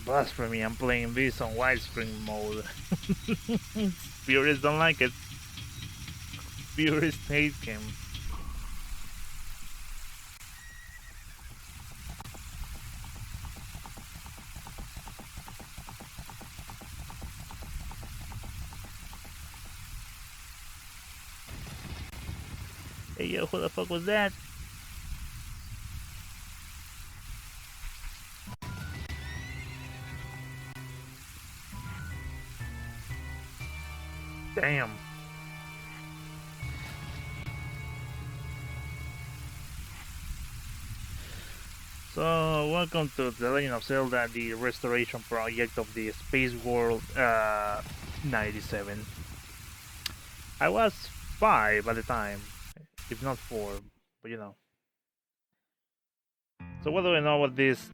blasphemy me. I'm playing this on widescreen mode. Purists don't like it. Purists hate him. Hey yo, who the fuck was that? Damn. So, welcome to The Legend of Zelda, the restoration project of the Spaceworld 97. I was 5 at the time, if not 4, but you know. So what do I know about this?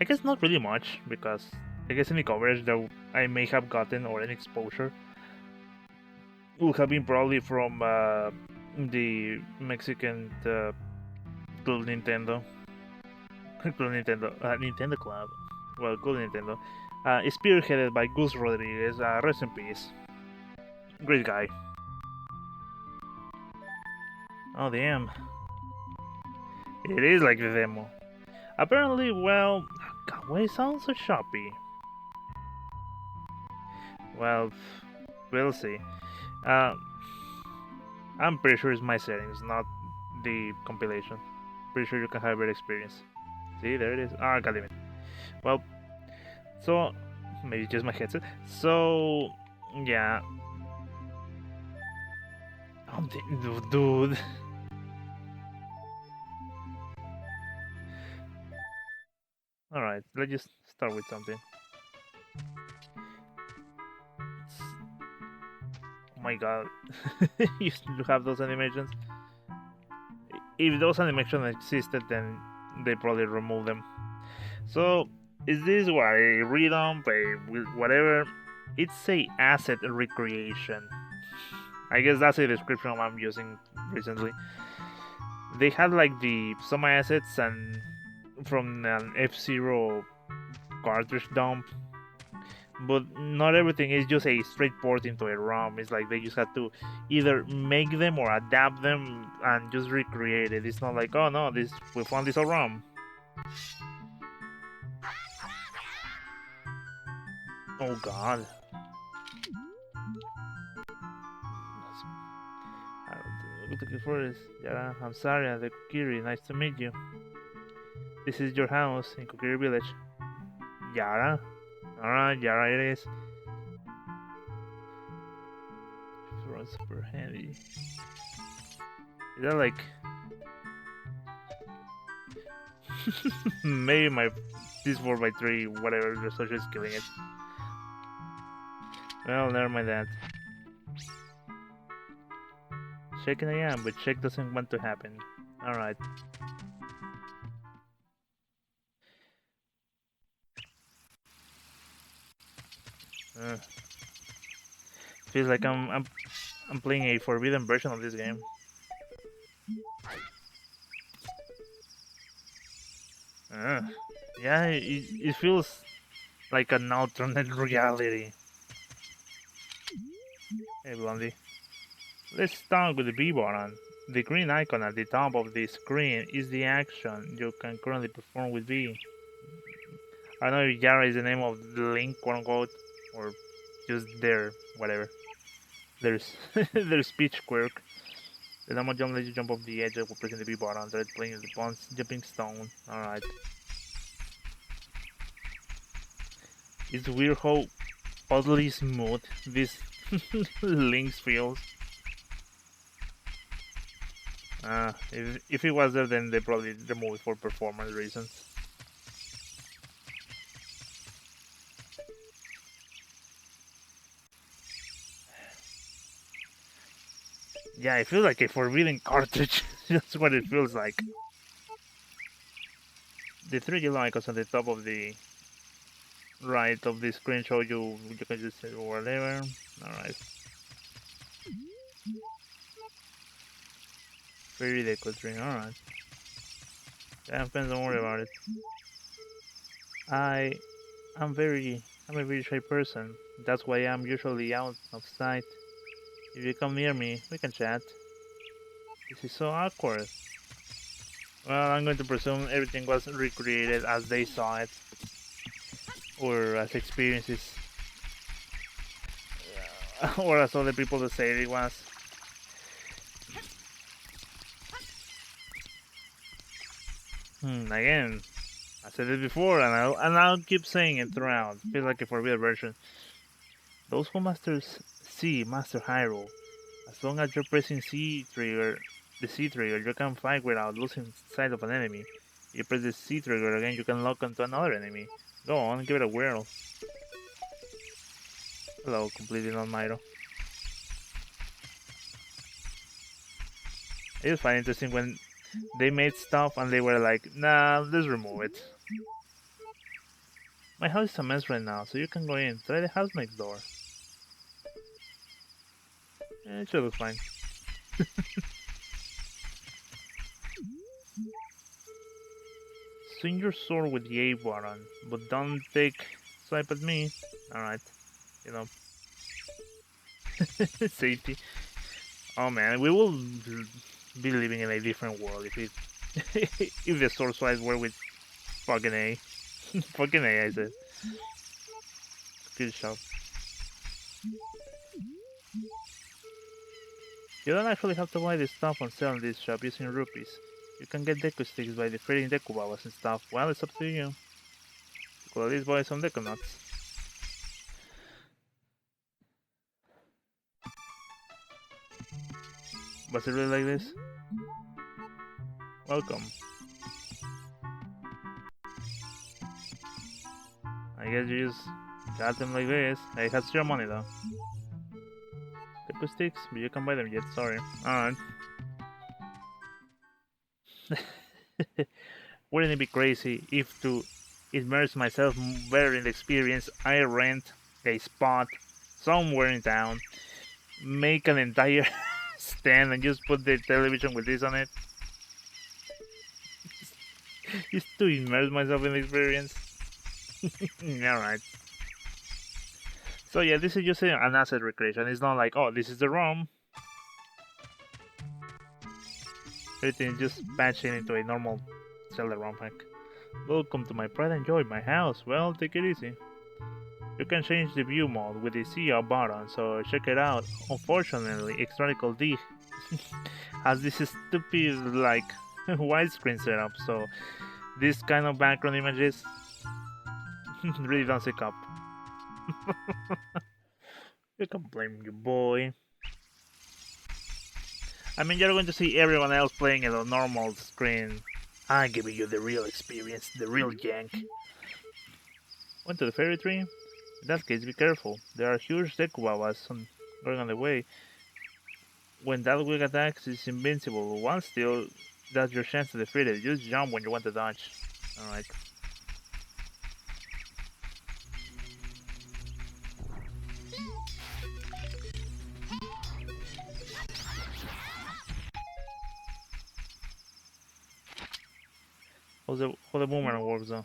I guess not really much, because I guess any coverage that I may have gotten or any exposure would have been probably from the Mexican Club Nintendo. Nintendo Club. Well, Cool Nintendo. Spearheaded by Gus Rodriguez. Rest in peace. Great guy. Oh, damn. It is like the demo. Apparently, well... God, why it sounds so choppy? Well, we'll see. I'm pretty sure it's my settings, not the compilation. Pretty sure you can have a better experience. See, there it is. Ah, god damn it. Well, so... Maybe just my headset. So... Yeah. Oh, dude. Alright, let's just start with something. Oh my god. You still have those animations? If those animations existed, then they probably removed them. So, is this what a redump, whatever? It's a asset recreation. I guess that's the description I'm using recently. They had like some assets and from an F-Zero cartridge dump, but not everything is just a straight port into a ROM. It's like they just had to either make them or adapt them and just recreate it. It's not like, oh no, we found this on ROM. Oh god. Kokiri Forest. Yeah, I'm sorry, the Kokiri. Nice to meet you. This is your house in Kokiri Village. Yara? Alright, Yara it is. Front super handy. Is that like... Maybe this 4x3, whatever, the social is killing it. Well, never mind that. Shaking I am, but shake doesn't want to happen. Alright. Feels like I'm playing a forbidden version of this game. Yeah, it feels like an alternate reality. Hey, Blondie. Let's start with the B button. The green icon at the top of the screen is the action you can currently perform with B. I don't know if Yara is the name of the link, quote unquote, or just whatever. There's their speech quirk. The normal jump lets you jump off the edge while pressing the B button. Thread playing the bounce jumping stone. Alright. It's weird how oddly smooth this links feels. If it was there, then they probably removed it for performance reasons. Yeah, it feels like a forbidden cartridge. That's what it feels like. The 3 yellow icons on the top of the right of the screen show you can just say whatever. Alright. Very decorative, alright. Damn, don't worry about it. I I'm a very shy person. That's why I'm usually out of sight. If you come near me, we can chat. This is so awkward. Well, I'm going to presume everything was recreated as they saw it, or as experiences, or as other people that say it was. Again, I said it before, and I'll keep saying it throughout. Feels like a forbidden version. Those who masters C master Hyrule. As long as you're pressing the C trigger, you can fight without losing sight of an enemy. You press the C trigger again, you can lock onto another enemy. Go on, give it a whirl. Hello, completely non-Myro. It was find interesting when they made stuff and they were like, nah, let's remove it. My house is a mess right now, so you can go in. Try the house next door. It should look fine. Swing your sword with the A button, but don't take swipe at me. Alright, you know. Safety. Oh man, we will be living in a different world if it if the sword swipes were with fucking A. Fucking A, I said. Good shot. You don't actually have to buy this stuff on sale in this shop using rupees. You can get deku sticks by defeating deku babas and stuff. Well, it's up to you. Could at least buy some deku nuts. Was it really like this? Welcome. I guess you just got them like this. Hey, it has your money though. Deku sticks, but you can't buy them yet, sorry. Alright. Wouldn't it be crazy if to immerse myself better in the experience, I rent a spot somewhere in town, make an entire stand and just put the television with this on it? Just to immerse myself in the experience. Alright. So yeah, this is just an asset recreation. It's not like, oh, this is the ROM. Everything is just patching into a normal Zelda ROM pack. Welcome to my pride and joy, my house. Well, take it easy. You can change the view mode with the see all button, so check it out. Unfortunately, XradicalD has this stupid, like, widescreen setup, so this kind of background images really don't stick up. You can blame your boy. I mean, you're going to see everyone else playing at a normal screen. I'm giving you the real experience, the real jank. Went to the fairy tree? In that case, be careful. There are huge deku babas going on the way. When that wig attacks, it's invincible. One still, that's your chance to defeat it. Just jump when you want to dodge. Alright. How the boomerang works though?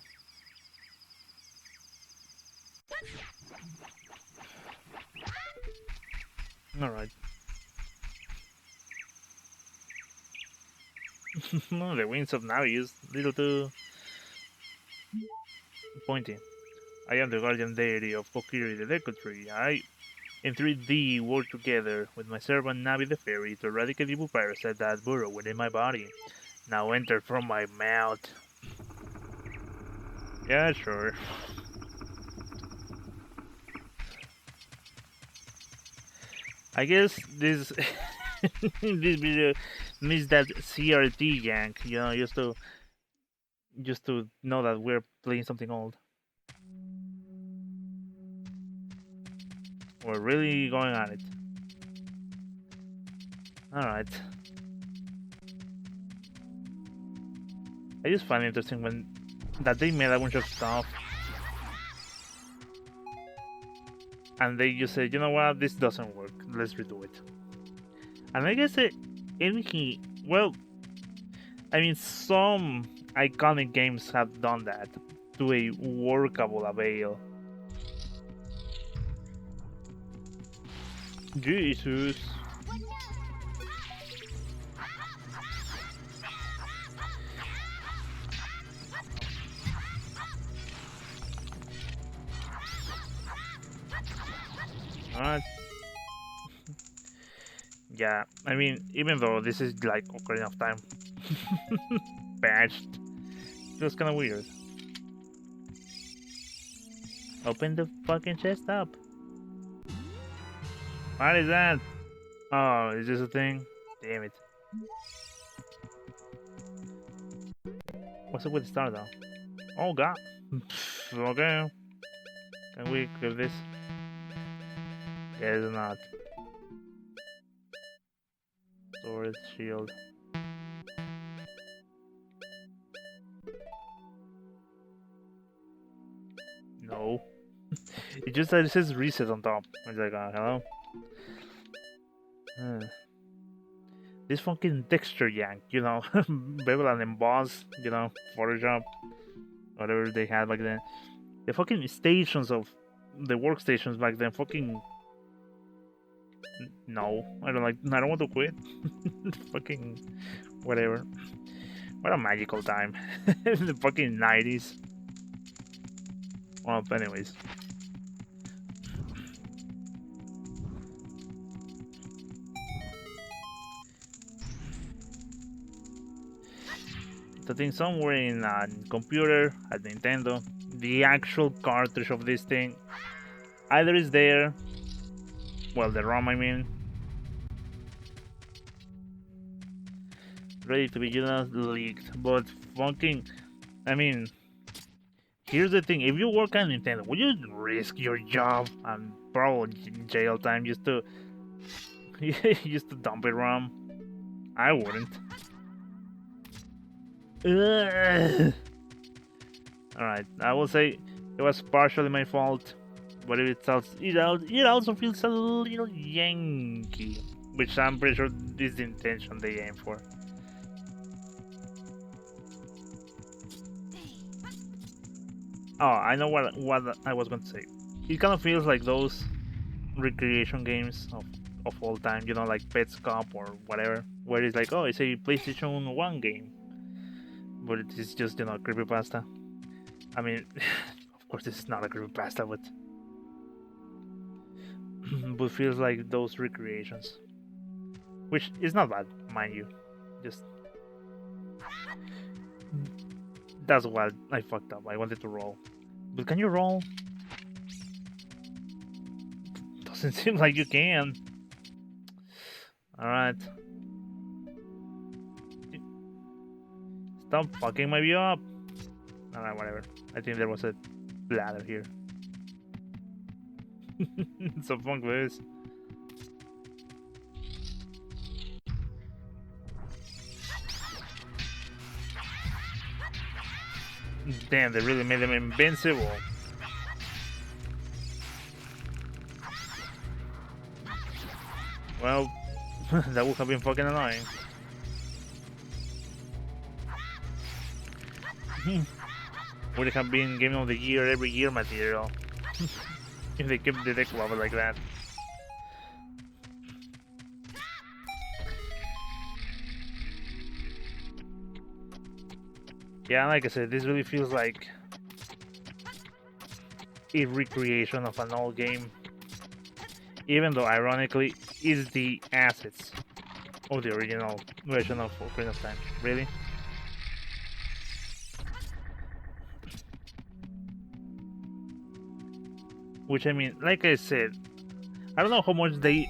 Alright. No, the wings of Navi is little too pointy. I am the guardian deity of Kokiri the Deku Tree. I, in 3D, work together with my servant Navi the Fairy to eradicate evil parasites that burrow within my body. Now enter from my mouth. Yeah, sure. I guess this this video needs that CRT yank, you know, just to know that we're playing something old. We're really going at it. Alright. I just find it interesting when that they made a bunch of stuff and they just said, you know what, this doesn't work, let's redo it. And I guess well, I mean, some iconic games have done that. to a workable avail. Jesus. Alright. Yeah, I mean, even though this is like Ocarina of Time patched, feels kind of weird. Open the fucking chest up. What is that? Oh, is this a thing? Damn it. What's up with the star though? Oh god. Okay. Can we grab this? Yes, not. Sword, shield. No. It just says reset on top. It's like, hello? This fucking texture yank, you know? Bevel and emboss, you know? Photoshop. Whatever they had back then. The fucking stations of the workstations back then fucking... No. I don't want to quit. Fucking... Whatever. What a magical time. The fucking 90s. Well, anyways. I think somewhere in a computer at Nintendo, the actual cartridge of this thing either is there, well, the ROM, I mean, ready to be leaked, but fucking, I mean, here's the thing: if you work at Nintendo, would you risk your job and probably jail time just to dump it ROM? I wouldn't. Alright, I will say it was partially my fault, but it also feels a little yanky, which I'm pretty sure is the intention they aim for. Oh, I know what I was going to say. It kind of feels like those recreation games of all time, you know, like Pets Cup or whatever, where it's like, oh, it's a PlayStation 1 game. But it is just, you know, creepypasta. I mean, of course this is not a creepypasta, but but feels like those recreations. Which is not bad, mind you. Just that's what I fucked up. I wanted to roll. But can you roll? Doesn't seem like you can. Alright. Stop fucking my view up. Alright, whatever. I think there was a ladder here. So fun this. Damn, they really made them invincible. Well, that would have been fucking annoying. Would have been Game of the Year every year material if they kept the deck level like that. Yeah, like I said, this really feels like a recreation of an old game, even though ironically it's the assets of the original version of Ocarina of Time. Really? Which, I mean, like I said, I don't know how much they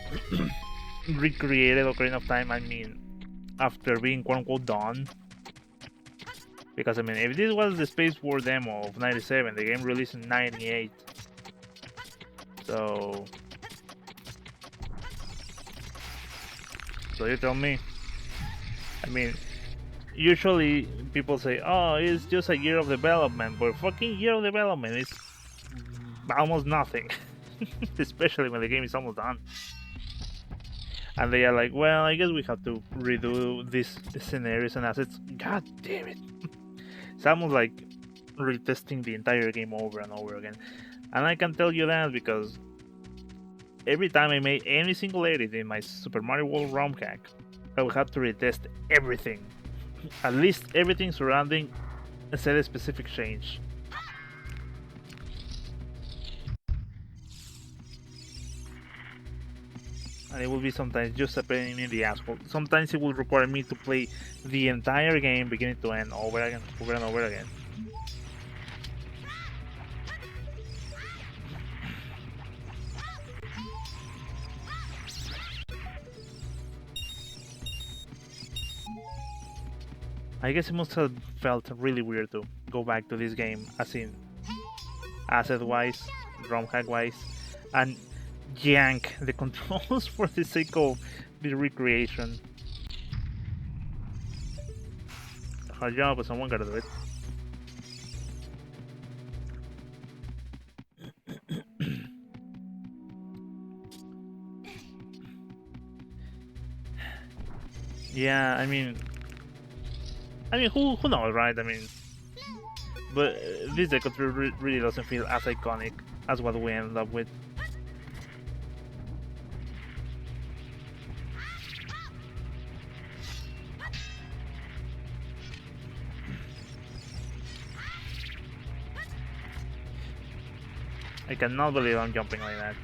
recreated Ocarina of Time, I mean, after being quote-unquote done. Because, I mean, if this was the Spaceworld demo of 97, the game released in 98. So you tell me. I mean, usually people say, oh, it's just a year of development, but fucking year of development is almost nothing. Especially when the game is almost done. And they are like, well, I guess we have to redo these scenarios and assets. God damn it. It's almost like retesting the entire game over and over again. And I can tell you that because every time I made any single edit in my Super Mario World ROM hack, I would have to retest everything. At least everything surrounding a set specific change. And it will be sometimes just a pain in the asshole. Sometimes it will require me to play the entire game beginning to end over again, over and over again. I guess it must have felt really weird to go back to this game, as in asset-wise, ROM hack-wise, and yank the controls for the sake of the recreation. Hard job, but someone gotta do it. Yeah, I mean, who knows, right? I mean, but this deku really doesn't feel as iconic as what we ended up with. I cannot believe I'm jumping like that.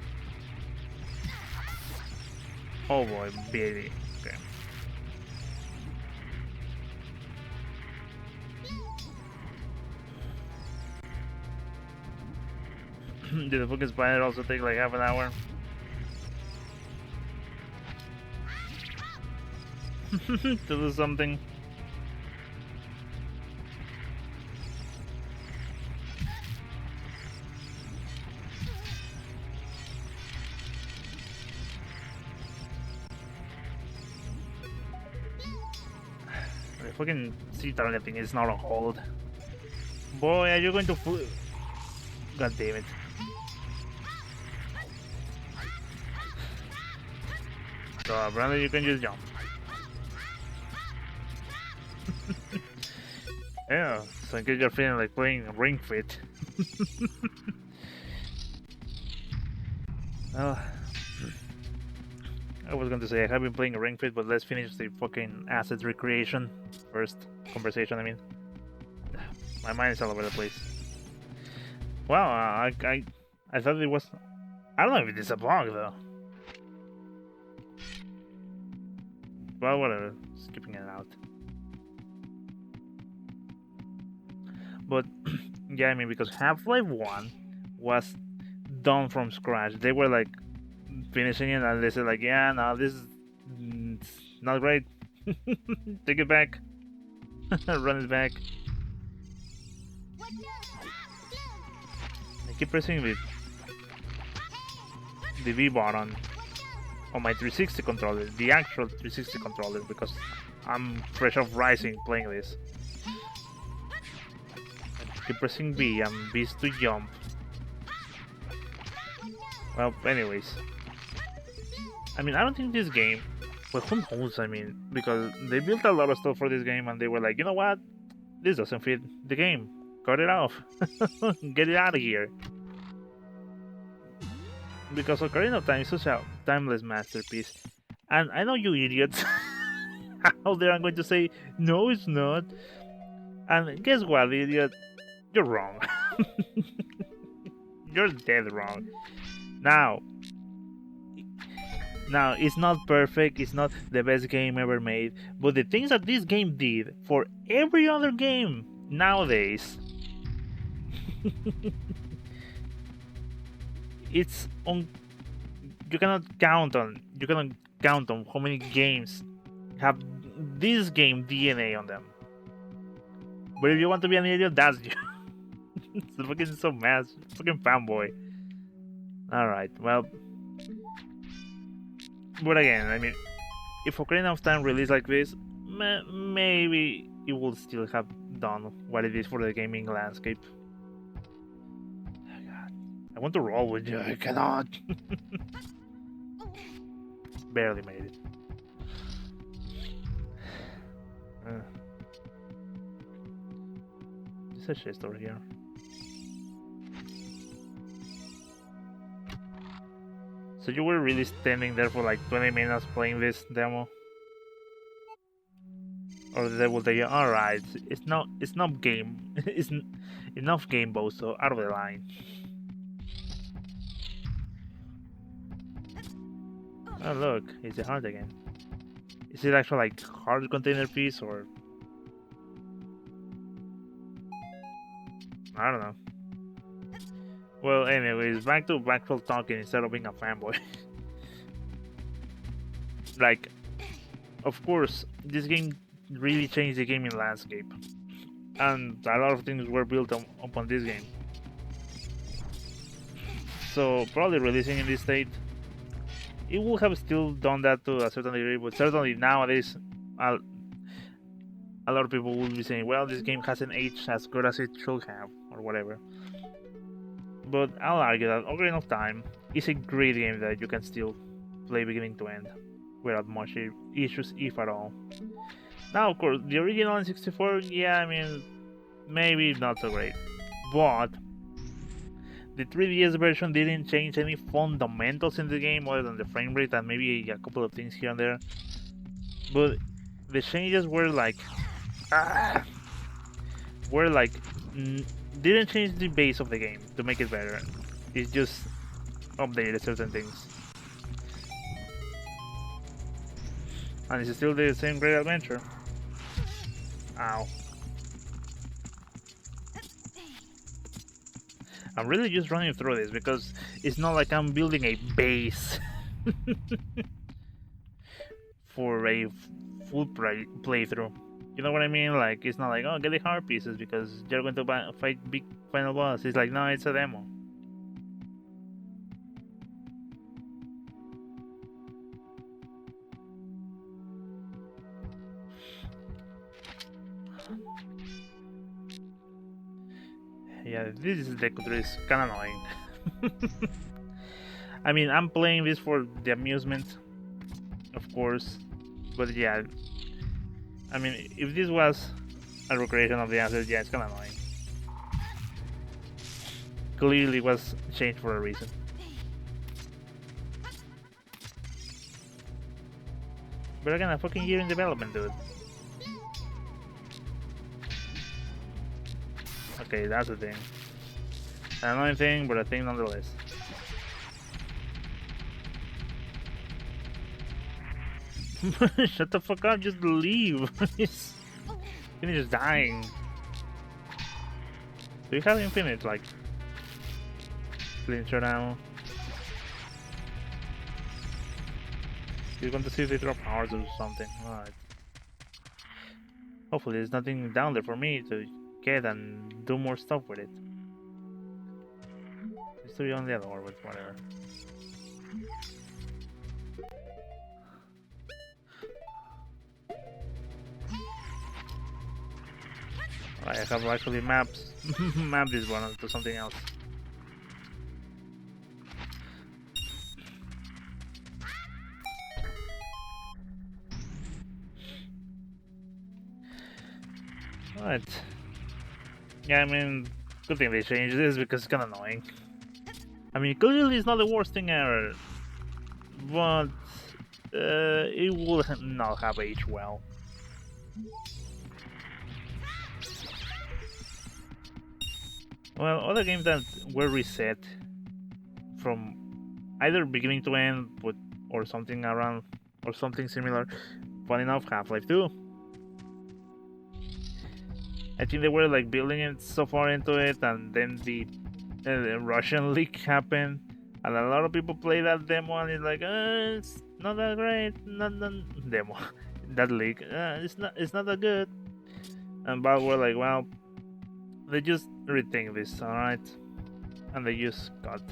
Oh boy, baby. Okay. Did the fucking spider also take like half an hour? To do something. The fucking sea targeting is not a hold. Boy, are you going to God damn it. So apparently you can just jump. Yeah, so in case you're feeling like playing Ring Fit. Well, I was going to say I have been playing Ring Fit, but let's finish the fucking asset recreation first. Conversation, I mean. My mind is all over the place. Well, I thought it was... I don't know if it's a bug, though. Well, whatever. Skipping it out. But, yeah, I mean, because Half-Life 1 was done from scratch. They were, like, finishing it, and they said, like, yeah, no, this is not great. Take it back. Run it back. I keep pressing the V button on my 360 controller, the actual 360 controller, because I'm fresh off Rising playing this. I keep pressing B, and B is to jump. Well, anyways. I mean, I don't think this game... Well, who knows, I mean, because they built a lot of stuff for this game, and they were like, you know what? This doesn't fit the game. Cut it off. Get it out of here. Because Ocarina of Time is such a timeless masterpiece. And I know you idiots out there are going to say, no, it's not. And guess what, idiot? You're wrong. You're dead wrong. Now, it's not perfect, it's not the best game ever made, but the things that this game did for every other game nowadays, it's on. You cannot count on how many games have this game DNA on them. But if you want to be an idiot, that's you. It's fucking so mad, fucking fanboy. All right, well. But again, I mean, if Ocarina of Time released like this, maybe it will still have done what it is for the gaming landscape. Oh God, I want to roll with you, I cannot. Barely made it. This a chest over here. So you were really standing there for like 20 minutes playing this demo? Or they will tell you, alright, it's not game, it's enough game both, so out of the line. Oh look, it's a heart again. Is it actually like hard container piece or... I don't know. Well, anyways, back to actual talking instead of being a fanboy. Like, of course, this game really changed the gaming landscape. And a lot of things were built upon this game. So, probably releasing in this state, it would have still done that to a certain degree, but certainly nowadays, a lot of people will be saying, well, this game hasn't aged as good as it should have, or whatever. But I'll argue that Ocarina of Time is a great game that you can still play beginning to end without much issues, if at all. Now, of course, the original N64, yeah, I mean, maybe not so great. But the 3DS version didn't change any fundamentals in the game other than the frame rate and maybe a couple of things here and there. But the changes were like... didn't change the base of the game to make it better. It just updated certain things. And it's still the same great adventure. Ow. I'm really just running through this because it's not like I'm building a base for a full playthrough. You know what I mean? Like, it's not like, oh, get the hard pieces because you're going to fight big final boss. It's like, no, it's a demo. Yeah, this is deku tree is kinda annoying. I mean, I'm playing this for the amusement, of course, but yeah, I mean, if this was a recreation of the answer, yeah, it's kinda annoying. Clearly was changed for a reason. But again, a fucking year in development, dude. Okay, that's a thing. An annoying thing, but a thing nonetheless. Shut the fuck up, just leave. Finish just dying. Do you have infinite, like, flincher ammo? You're going to see if they drop ours or something. Alright. Hopefully there's nothing down there for me to get and do more stuff with it. It's to be on the other orbit, whatever. I have actually mapped this one to something else. Right. Yeah, I mean, good thing they changed this because it's kinda annoying. I mean, clearly it's not the worst thing ever, but it will not have aged well. Well, other games that were reset from either beginning to end, or something around, or something similar. Funny enough, Half-Life 2. I think they were like building it so far into it, and then the Russian leak happened, and a lot of people play that demo, and it's like, it's not that great, not demo, that leak, it's not that good. And Valve were like, well, they just rethink this, alright, and they just cut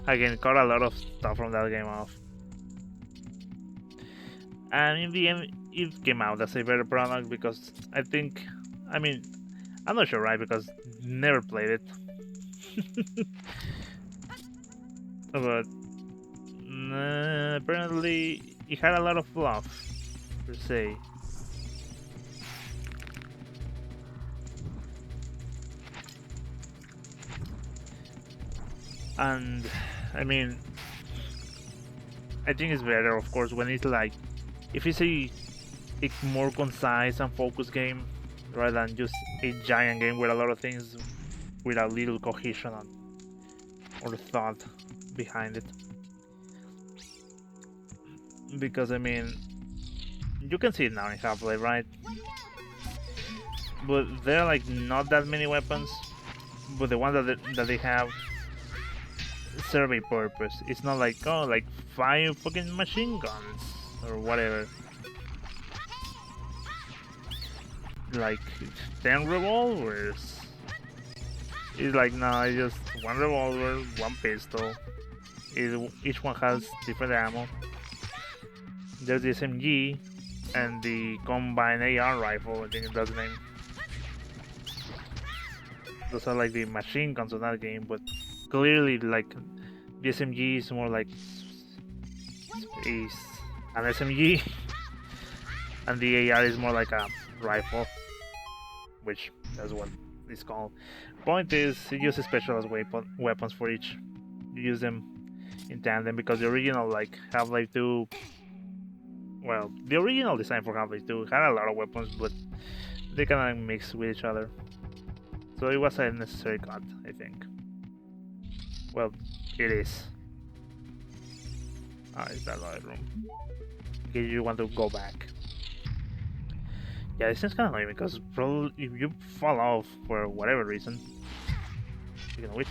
cut a lot of stuff from that game off. And in the end, it came out as a better product because I mean, I'm not sure, right? Because never played it. But apparently it had a lot of fluff, per se. And I mean, I think it's better, of course, when it's like, if it's a more concise and focused game rather than just a giant game with a lot of things with a little cohesion or thought behind it. Because I mean, you can see it now in Half-Life, right? But there are like not that many weapons, but the ones that they have serve a purpose. It's not like, oh, like 5 fucking machine guns or whatever. Like 10 revolvers. It's like, no, it's just 1 revolver, 1 pistol. Each one has different ammo. There's the SMG and the combined AR rifle, I think that's the name. Those are like the machine guns of that game, but clearly like the SMG is more like an SMG and the AR is more like a rifle, which that's what it's called. Point is, you use specialized weapons for each. You use them in tandem because the original like Half-Life 2, well, the original design for Half-Life 2 had a lot of weapons, but they kind of mix with each other. So it was a necessary cut, I think. Well, it is. Ah, it's that other room. In case you want to go back. Yeah, this is kind of annoying because probably if you fall off for whatever reason, speaking of which,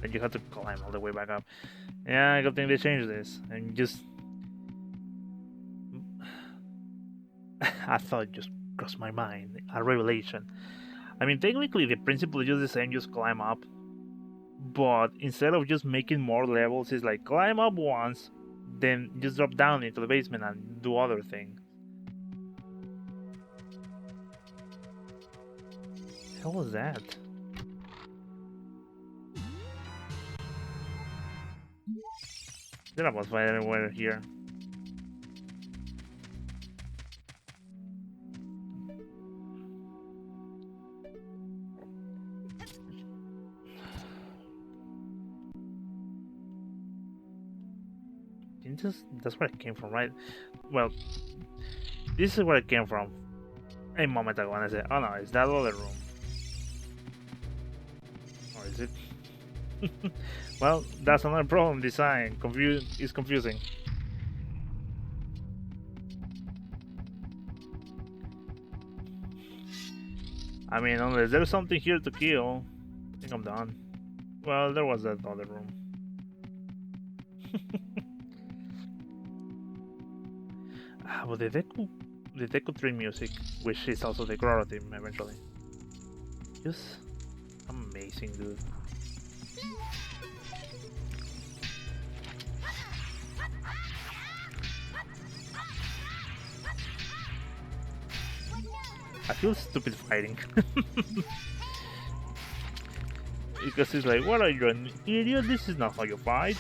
then you have to climb all the way back up. Yeah, I don't think they changed this, and just I thought it just crossed my mind, a revelation. I mean, technically the principle is just the same, just climb up, but instead of just making more levels, it's like climb up once, then just drop down into the basement and do other things. What the hell was that? There are boss fight anywhere here. That's where it came from, right? Well, this is where it came from a moment ago, and I said, oh no, it's that other room. Or is it? Well, that's another problem. Design is confusing. I mean, unless there's something here to kill, I think I'm done. Well, there was that other room. But the deku 3 music, which is also the Grotto theme eventually, just amazing, dude. I feel stupid fighting. Because it's like, what are you, an idiot? This is not how you fight.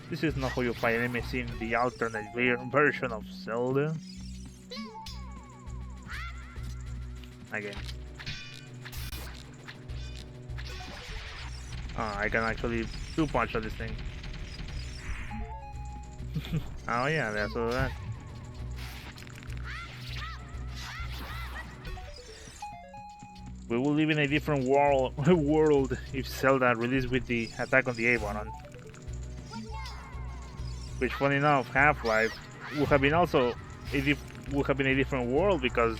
This is not how you fight enemies in the alternate version of Zelda. Again. I can actually two-punch on this thing. Oh yeah, that's all that. We will live in a different world if Zelda released with the attack on the A button. Which, funny enough, Half-Life would have been also a different world because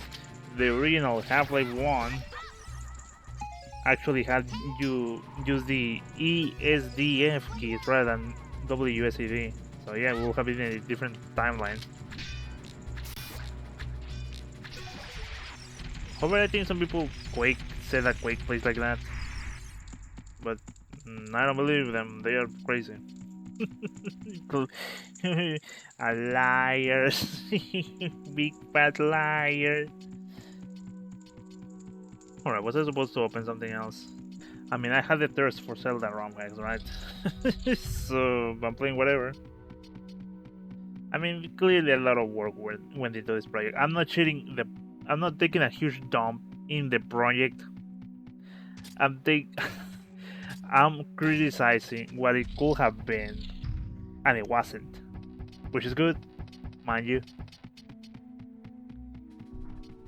the original Half-Life 1 actually had you use the ESDF keys rather than WSAD. So yeah, we will have been in a different timeline. However, I think some people say that Quake plays like that, but I don't believe them. They are crazy. A liar. Big fat liar. Alright, was I supposed to open something else? I mean, I had the thirst for Zelda ROM hacks, right? So I'm playing whatever. I mean, clearly a lot of work went into this project. I'm not cheating I'm not taking a huge dump in the project. I'm I'm criticizing what it could have been, and it wasn't, which is good, mind you.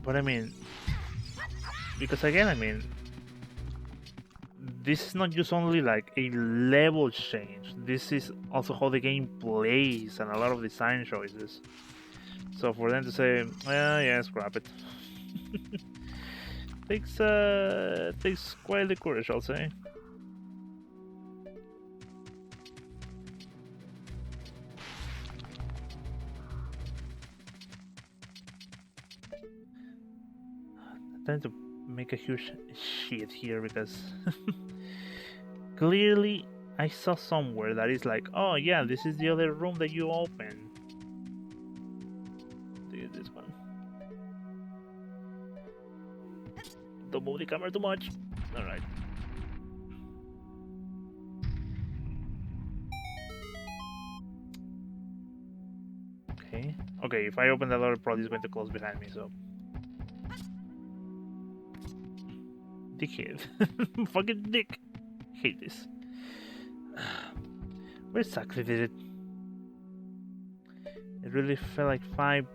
But I mean, because again, I mean, this is not just only like a level change. This is also how the game plays and a lot of design choices. So for them to say, yeah, scrap it, takes quite the courage, I'll say. I'm trying to make a huge shit here because clearly I saw somewhere that is like, oh yeah, this is the other room that you open. This one. Don't move the camera too much. Alright. Okay. Okay, if I open the door, probably it's going to close behind me, so. Dickhead. Fucking dick. Hate this. Where exactly did it? It really felt like 5.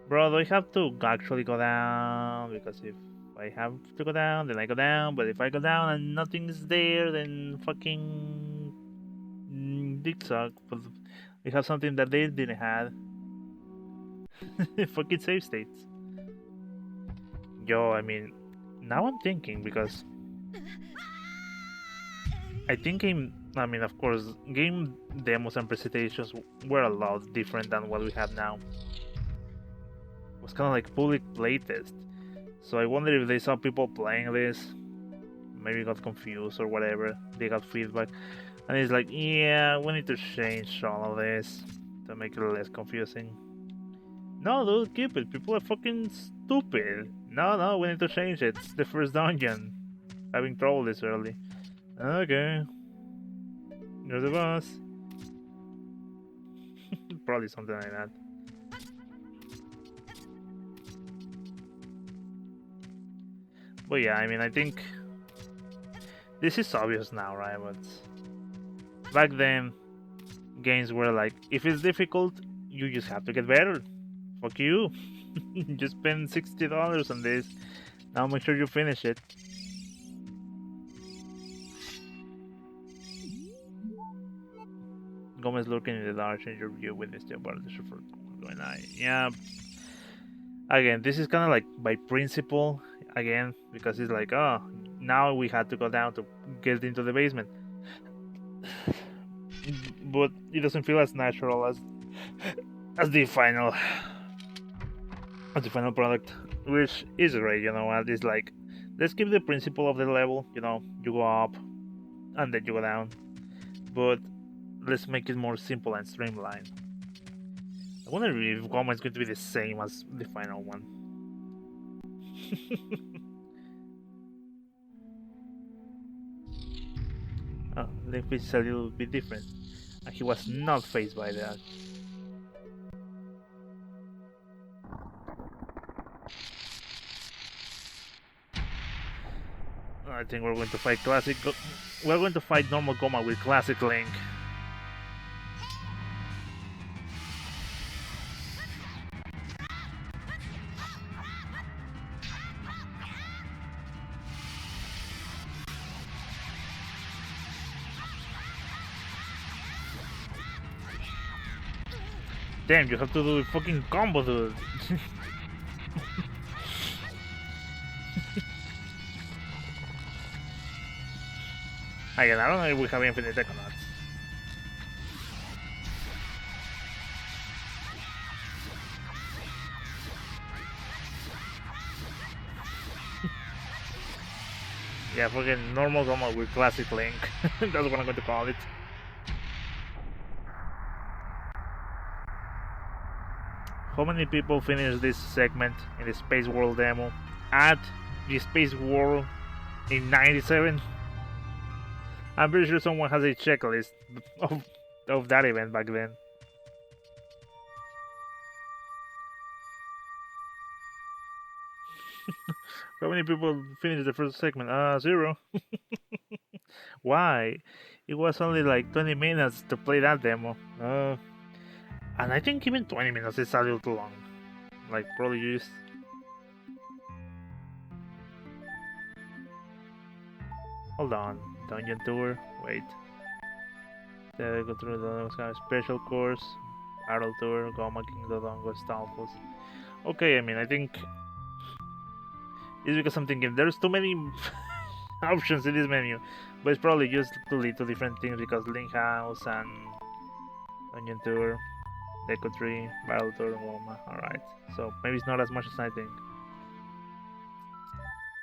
Bro, do I have to actually go down? Because if I have to go down, then I go down. But if I go down and nothing is there, then fucking dick suck. But we have something that they didn't have. Fucking save states. Yo, I mean, now I'm thinking because I think I mean, of course, game demos and presentations were a lot different than what we have now. It was kind of like public playtest. So I wonder if they saw people playing this, maybe got confused or whatever, they got feedback, and it's like, yeah, we need to change all of this to make it less confusing. No, dude, keep it. People are fucking stupid. No, we need to change it. It's the first dungeon. Having trouble this early. Okay. You're the boss. Probably something like that. But yeah, I mean, I think this is obvious now, right? But back then, games were like, if it's difficult, you just have to get better. Fuck you. Just spend $60 on this. Now make sure you finish it. Gohma's looking in the dark interview with Mr. Barter for going on. Yeah. Again, this is kind of like by principle, again, because it's like, oh, now we had to go down to get into the basement. But it doesn't feel as natural as the final product, which is great, you know. It's like, let's keep the principle of the level, you know, you go up and then you go down, but let's make it more simple and streamlined. I wonder if Gohma is going to be the same as the final one. Oh, Link is a little bit different. And he was not faced by that. I think we're going to fight we're going to fight normal Gohma with classic Link. Damn, you have to do a fucking combo, dude. Again, I don't know if we have infinite Econauts. Yeah, fucking normal Gohma with classic Link. That's what I'm going to call it. How many people finished this segment in the Spaceworld demo at the Spaceworld in '97? I'm pretty sure someone has a checklist of that event back then. How many people finished the first segment? 0. Why? It was only like 20 minutes to play that demo. And I think even 20 minutes is a little too long. Like, probably just... Hold on. Dungeon tour? Wait. Go through the special course. Hyrule tour. Gohma King Dodongo Stalfos. Okay, I mean, I think... It's because I'm thinking there's too many options in this menu. But it's probably just to lead to different things because Link House and... Dungeon tour. Deku Tree, Battle Tour, Gohma. Alright, so maybe it's not as much as I think.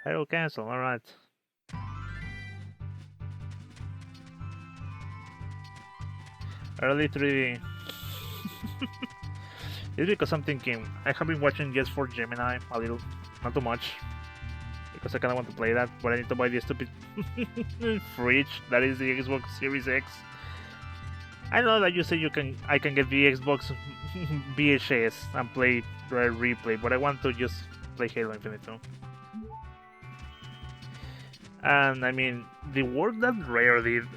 Hyrule Castle, alright. Early 3D. It's because I'm thinking, I have been watching just for Gemini a little, not too much. Because I kinda want to play that, but I need to buy the stupid fridge that is the Xbox Series X. I know that you say I can get the Xbox VHS and play replay, but I want to just play Halo Infinite 2. And I mean, the work that Rare did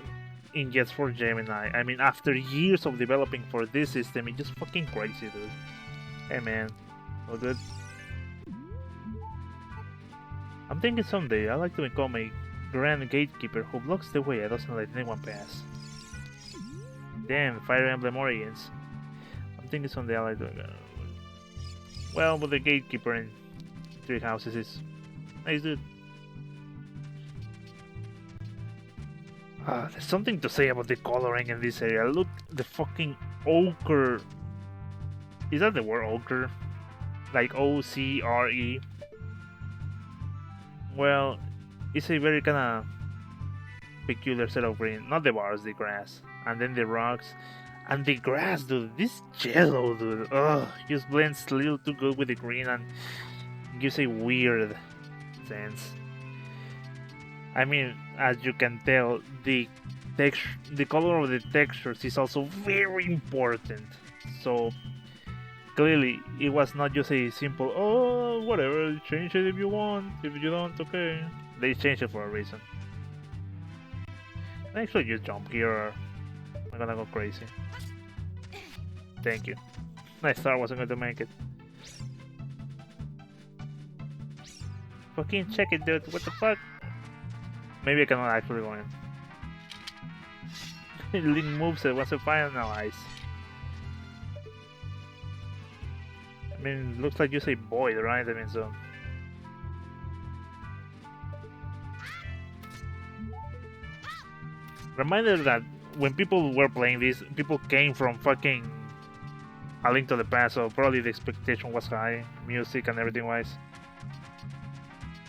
in just for Gemini, I mean, after years of developing for this system, it's just fucking crazy, dude. Hey man, all good? I'm thinking someday I'd like to become a grand gatekeeper who blocks the way and doesn't let anyone pass. Damn, Fire Emblem Origins. I'm thinking someday I like doing that. Well, but the gatekeeper in Three Houses is nice, dude. There's something to say about the coloring in this area. Look, the fucking ochre. Is that the word ochre? Like O-C-R-E? Well, it's a very kinda peculiar set of green. Not the bars, the grass. And then the rocks. And the grass, dude. This yellow, dude. Ugh. Just blends a little too good with the green and gives a weird sense. I mean, as you can tell, the color of the textures is also very important. So, clearly, it was not just a simple, oh, whatever, change it if you want. If you don't, okay. They changed it for a reason. Actually, just jump here or I'm gonna go crazy. Thank you. I thought I wasn't going to make it. Fucking check it, dude. What the fuck? Maybe I cannot actually go in. Link moves it. What's the finalize? I mean, looks like you say void, right? I mean, so. Reminder that when people were playing this, people came from fucking A Link to the Past, so probably the expectation was high, music and everything wise.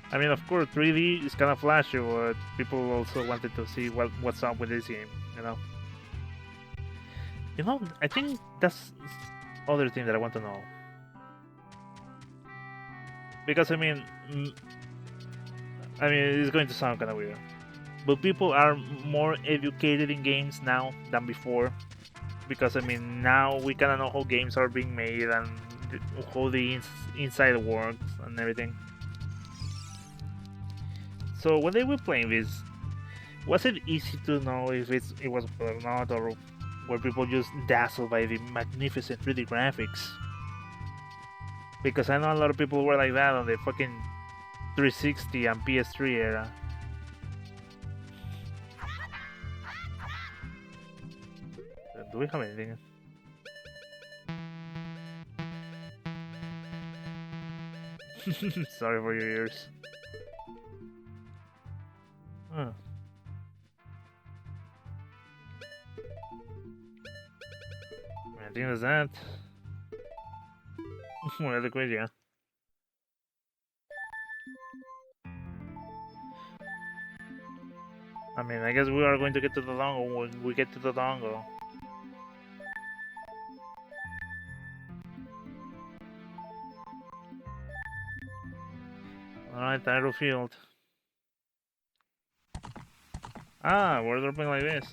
I mean, of course, 3D is kind of flashy, but people also wanted to see what's up with this game, you know? You know, I think that's other thing that I want to know. Because, I mean, it's going to sound kind of weird. But people are more educated in games now than before. Because, I mean, now we kind of know how games are being made and how the inside works and everything. So when they were playing this, was it easy to know if it was or not, or were people just dazzled by the magnificent 3D graphics? Because I know a lot of people were like that on the fucking 360 and PS3 era. Do we have anything? Sorry for your ears. Huh. I think that's that. More adequate, yeah. I mean, I guess we are going to get to the Dodongo when we get to the Dodongo. Alright, Hyrule Field. Ah, we're dropping like this.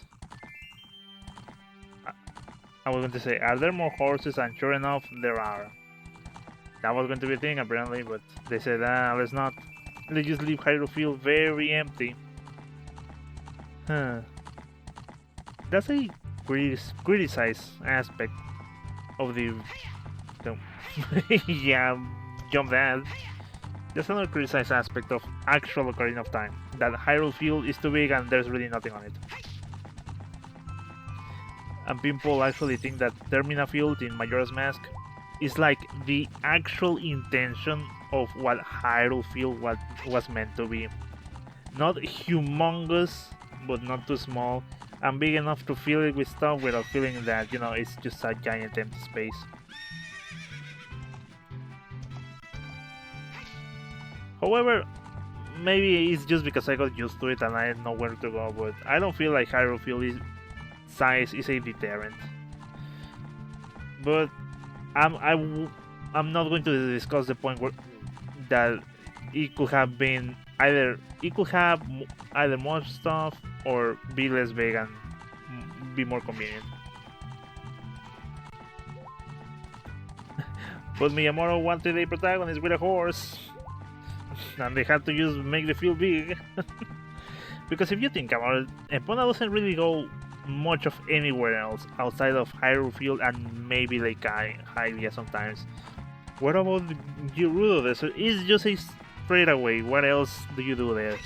I was going to say, are there more horses? And sure enough, there are. That was going to be a thing apparently, but they said, let's not. Let's just leave Hyrule Field very empty. Huh. That's a criticized aspect of the yeah, jump that. That's another criticized aspect of actual Ocarina of Time. That Hyrule Field is too big and there's really nothing on it. And people actually think that Termina Field in Majora's Mask is like the actual intention of what Hyrule Field was meant to be. Not humongous, but not too small, and big enough to fill it with stuff without feeling that, you know, it's just a giant empty space. However, maybe it's just because I got used to it and I know where to go, but I don't feel like Hyrule Field size is a deterrent. But I'm not going to discuss the point where that it could have been either more stuff or be less big and be more convenient. But Miyamoto wanted a protagonist with a horse, and they had to make the field big. Because if you think about it, Epona doesn't really go much of anywhere else outside of Hyrule Field and maybe like Hylia sometimes. What about the Gerudo Desert? It's just a straightaway. What else do you do there?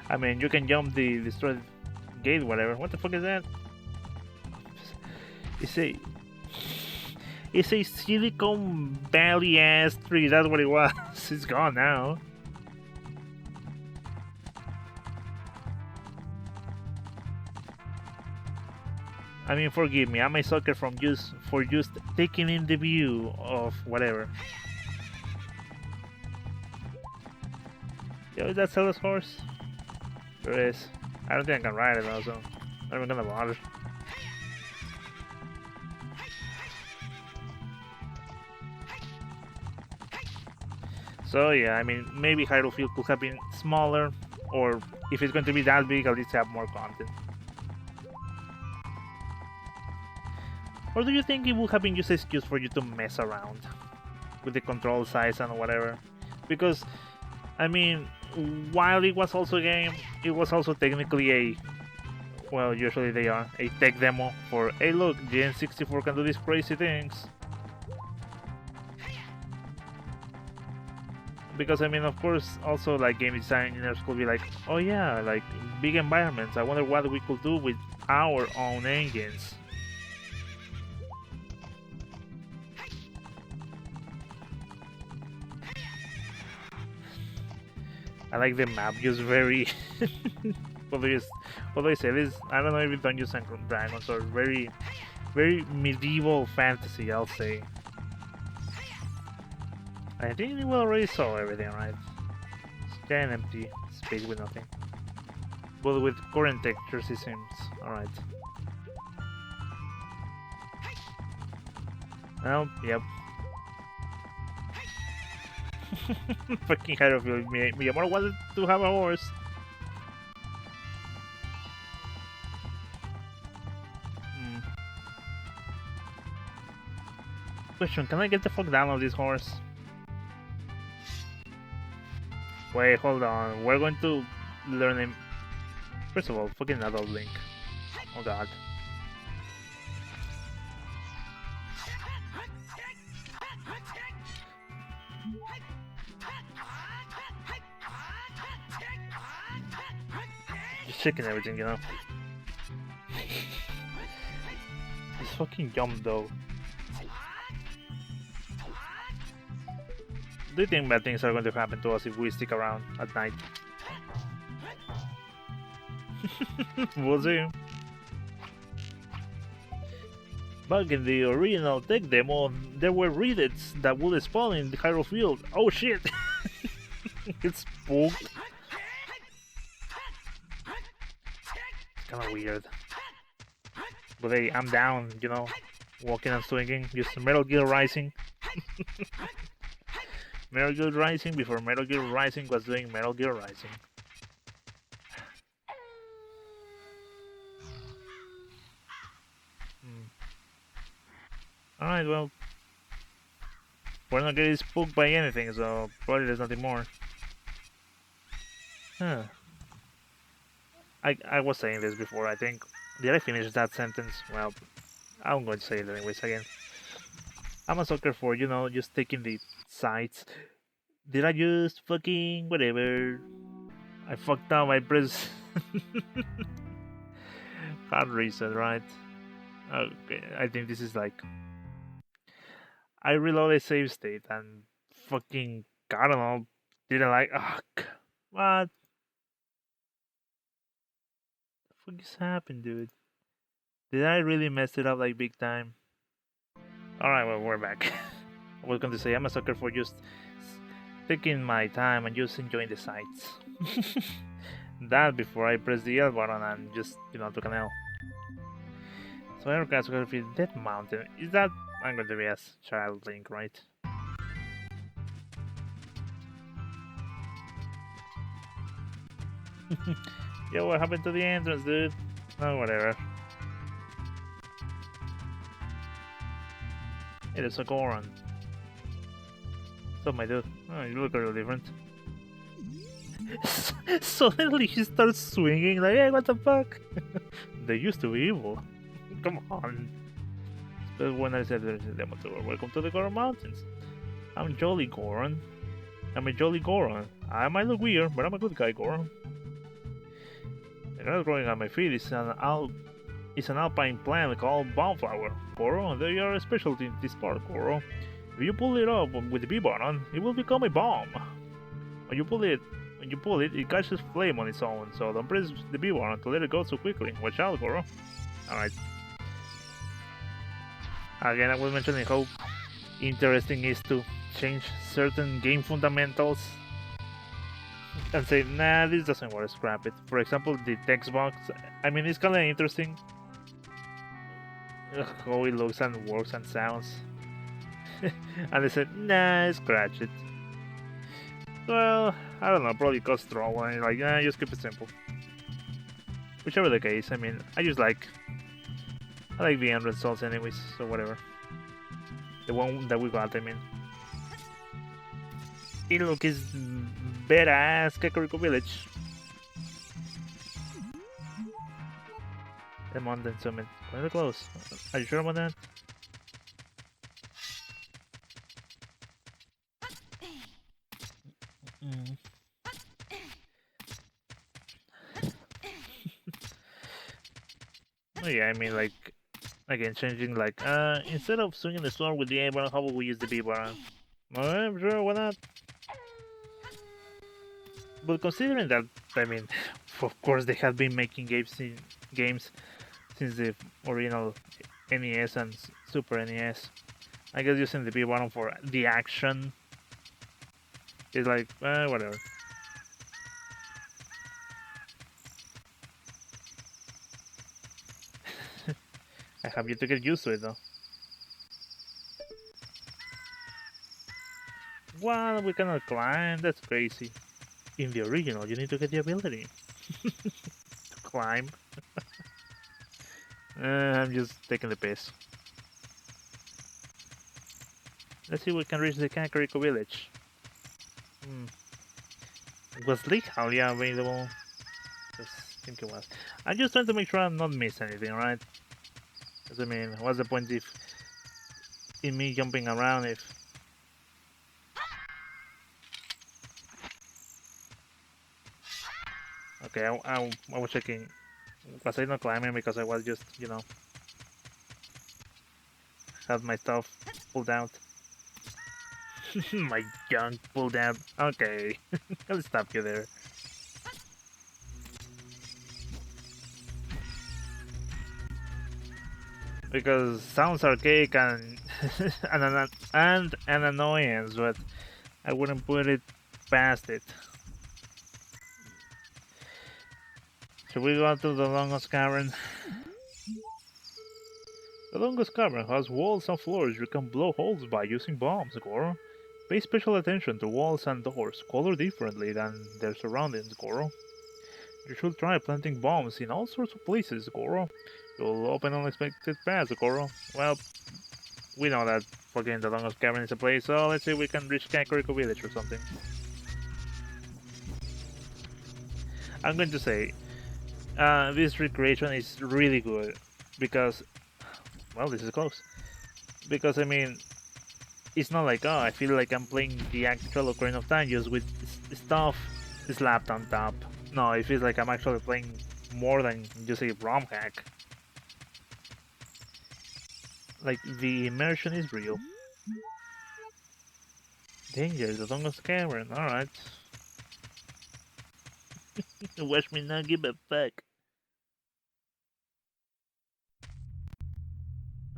I mean, you can jump the destroyed gate, whatever. What the fuck is that? It's a Silicon Valley ass tree. That's what it was. It's gone now. I mean, forgive me. I'm a sucker for just taking in the view of whatever. Yo, is that Zelda's horse? There is. I don't think I can ride it though, so I'm not even gonna bother. So yeah, I mean, maybe Hyrule Field could have been smaller, or if it's going to be that big, at least have more content. Or do you think it would have been just an excuse for you to mess around with the control size and whatever? Because, I mean, while it was also a game, it was also technically a, well, usually they are, a tech demo for, hey look, the N64 can do these crazy things. Because, I mean, of course, also, like, game designers could be like, oh yeah, like, big environments, I wonder what we could do with our own engines. I like the map, just very... what do I say? This, I don't know if it's Dungeons and Dragons or very medieval fantasy, I'll say. I think we already saw everything, right? It's kind of empty space with nothing. But with current textures, it seems alright. Well, yep. Fucking Hyrule Field. Miyamoto wanted to have a horse. Question, can I get the fuck down on this horse? Wait, hold on. We're going to learn him. First of all, fucking adult Link. Oh god. Just checking everything, you know. This fucking jump though. Do you think bad things are going to happen to us if we stick around at night? We'll see. Back in the original tech demo, there were readits that would spawn in the Hyrule Field. Oh shit! It's spooked. It's kinda weird. But hey, I'm down, you know, walking and swinging, just Metal Gear Rising. Metal Gear Rising before Metal Gear Rising was doing Metal Gear Rising. Alright, well, We're not getting spooked by anything, so probably there's nothing more. Huh. I was saying this before, I think. Did I finish that sentence? Well, I'm going to say it anyways again. I'm a sucker for, you know, just taking the sides. Did I just fucking whatever? I fucked up, I pressed hard reset, right? Okay, I think this is like I reloaded save state and fucking I don't know, did I like what the fuck is happened, dude? Did I really mess it up like big time? Alright, well we're back. I was going to say I'm a sucker for just taking my time and just enjoying the sights. That before I press the L button and just, you know, took an L. So Hyrule Castle Field, that mountain. Is that I'm going to be as Child Link, right? Yo, what happened to the entrance, dude? Oh, whatever. It is a Goron. What's up, my dude? Oh, you look a little different. Suddenly he starts swinging like, hey, what the fuck? They used to be evil. Come on. But when I said there's a demo tour, welcome to the Goron Mountains. I'm Jolly Goron. I'm a Jolly Goron. I might look weird, but I'm a good guy, Goron. The grass growing at my feet is an alpine plant called Bombflower. Goro, they are a specialty in this part, Goro. If you pull it up with the B button, it will become a bomb. When you pull it, it catches flame on its own, so don't press the B button to let it go so quickly. Watch out, Goro. Alright. Again, I was mentioning how interesting it is to change certain game fundamentals and say, nah, this doesn't work, scrap it. For example, the text box, I mean, it's kind of interesting how it looks and works and sounds. And they said, nah, scratch it. Well, I don't know, probably cause trouble, and like, nah, just keep it simple. Whichever the case, I mean, I like the end results anyways, so whatever. The one that we got, I mean. It looks badass, Kakariko Village. The mountain summit. Kind of close. Are you sure about that? Oh yeah, I mean like, again, changing like, instead of swinging the sword with the A button, how about we use the B button? Alright, sure, why not? But considering that, I mean, of course they have been making games since the original NES and Super NES. I guess using the B button for the action is like, whatever. I have yet to get used to it though. Wow, we cannot climb, that's crazy. In the original, you need to get the ability to climb. I'm just taking the piss. Let's see if we can reach the Kakariko village. Was Lake Halia available? I think it was. I'm just trying to make sure I'm not missing anything, right? Because I mean, what's the point if in me jumping around if... Okay, I was checking. Was I not climbing because I was just, you know, had my stuff pulled out. My junk pulled out. Okay, I'll stop you there. Because sounds archaic and and an annoyance, but I wouldn't put it past it. Should we go to the longest cavern? The longest cavern has walls and floors you can blow holes by using bombs, Goro. Pay special attention to walls and doors, color differently than their surroundings, Goro. You should try planting bombs in all sorts of places, Goro. You'll open unexpected paths, Goro. Well, we know that fucking Dodongo's cavern is a place, so let's see if we can reach Kakariko Village or something. I'm going to say, this recreation is really good, because, well, this is close. Because, I mean, it's not like, oh, I feel like I'm playing the actual Ocarina of Time just with stuff slapped on top. No, it feels like I'm actually playing more than just a ROM hack. Like, the immersion is real. Danger, the Dodongo's cavern, alright. Watch me not give a fuck.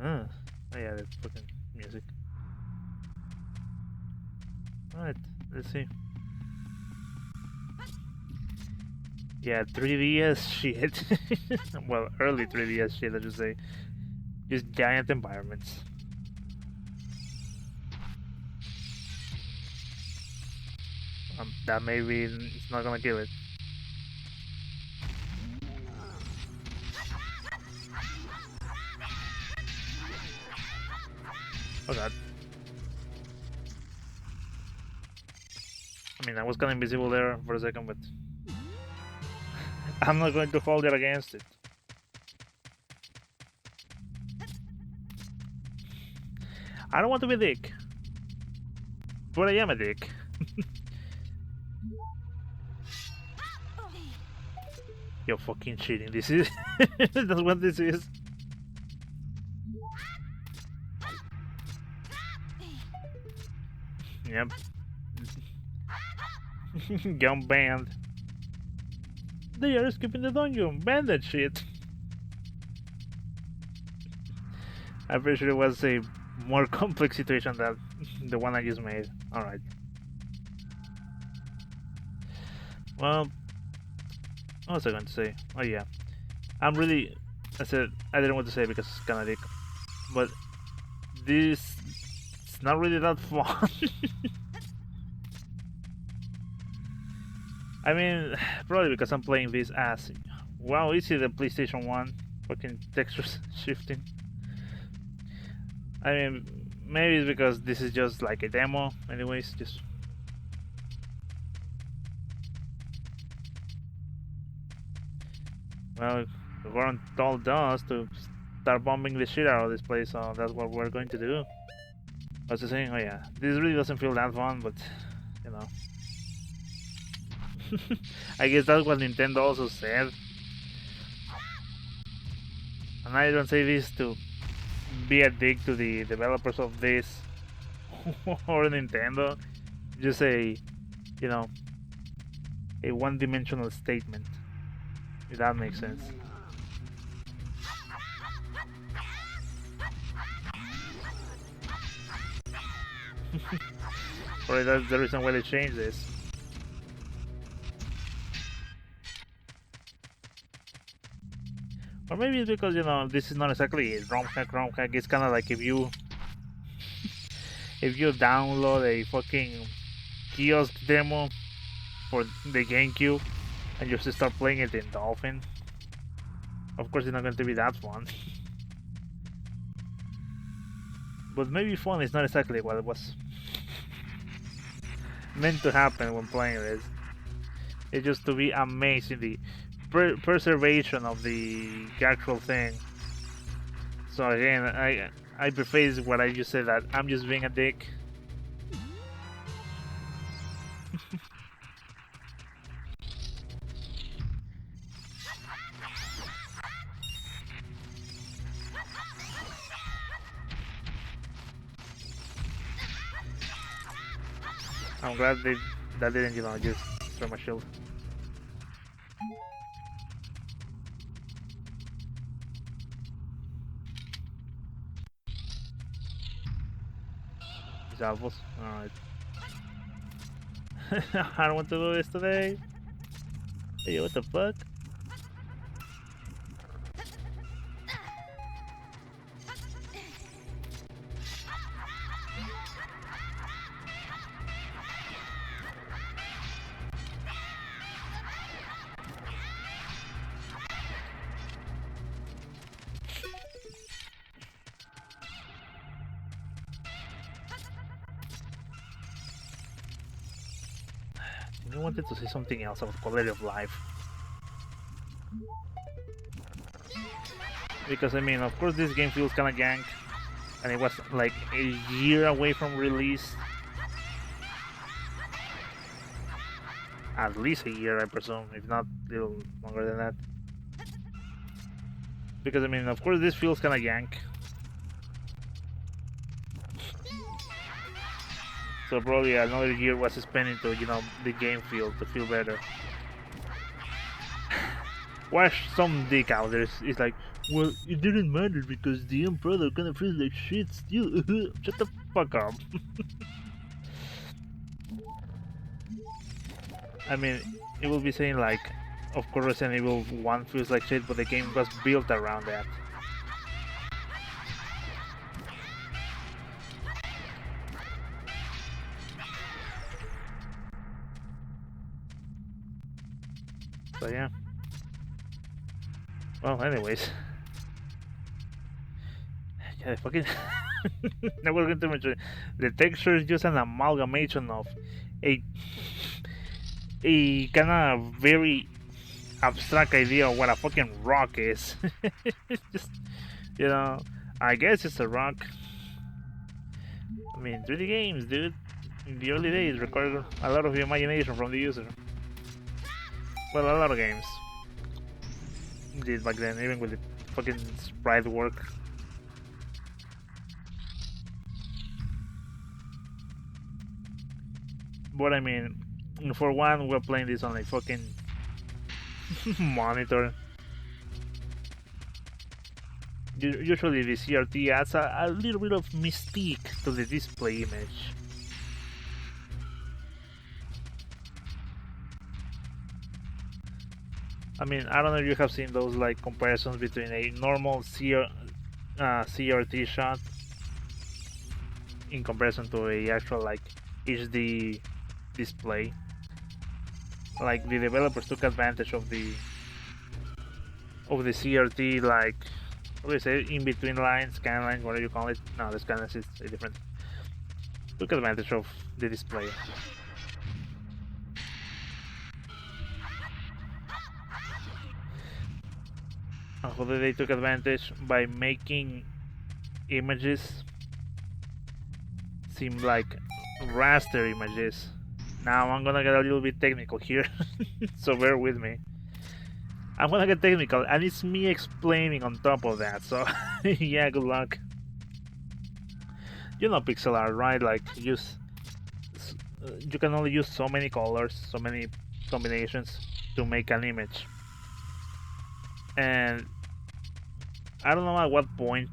Oh yeah, that's fucking music. Alright, let's see. Yeah, 3DS shit. Well, early 3DS shit, I should say. Just giant environments. That maybe it's not gonna kill it. Oh god. I mean, I was kind of invisible there for a second, but I'm not going to hold it against it. I don't want to be a dick, but I am a dick. You're fucking cheating. This is that's what this is. Yep. Gun banned. They are skipping the dungeon. Ban that shit. I'm pretty sure it was a more complex situation than the one I just made. Alright. Well, what was I going to say? Oh yeah. I'm really... I didn't want to say because it's kinda dick. But this... It's not really that fun. I mean, probably because I'm playing this as... Wow, easy the PlayStation 1. Fucking textures shifting. I mean, maybe it's because this is just like a demo. Anyways, just... Well, we weren't told us to start bombing the shit out of this place, so that's what we're going to do. I was just saying, oh yeah, this really doesn't feel that fun, but, you know. I guess that's what Nintendo also said. And I don't say this to be a dick to the developers of this or Nintendo. Just a, you know, a one-dimensional statement. If that makes sense. Or that's the reason why they changed this. Or maybe it's because, you know, this is not exactly a ROM hack. ROM hack is kind of like if you download a fucking kiosk demo for the GameCube and you just start playing it in Dolphin. Of course, it's not going to be that fun. But maybe fun is not exactly what it was meant to happen when playing this. It's just to be amazed in the preservation of the actual thing. So again, I preface what I just said, that I'm just being a dick. I'm glad that didn't, you know, just throw my shield. These apples? Alright. I don't want to do this today. Hey, what the fuck? I wanted to say something else about quality of life. Because I mean, of course, this game feels kind of jank, and it was like a year away from release. At least a year, I presume, if not a little longer than that. Because I mean, of course, this feels kind of jank. So probably another year was spent into, you know, the game feel to feel better. Watch some dick out there. It's like, well, it didn't matter because the end product kind of feels like shit still. Shut the fuck up. I mean, it will be saying like, of course Resident Evil 1 feels like shit, but the game was built around that. So yeah. Well, anyways. Yeah, fucking... Now we're going to mention the texture is just an amalgamation of a kind of very abstract idea of what a fucking rock is. Just, you know, I guess it's a rock. I mean, 3D games, dude, in the early days required a lot of imagination from the user. Well, a lot of games did back then, even with the fucking sprite work. But I mean, for one, we're playing this on a fucking monitor. Usually the CRT adds a little bit of mystique to the display image. I mean, I don't know if you have seen those like comparisons between a normal CRT shot in comparison to a actual like HD display. Like the developers took advantage of the CRT, like what do you say, in between lines, scan lines, whatever you call it. No, the scan lines is different. Took advantage of the display. And how did they took advantage? By making images seem like raster images. Now I'm gonna get a little bit technical here, so bear with me. I'm gonna get technical, and it's me explaining on top of that, so yeah, good luck. You know pixel art, right? Like, you can only use so many colors, so many combinations to make an image. And I don't know at what point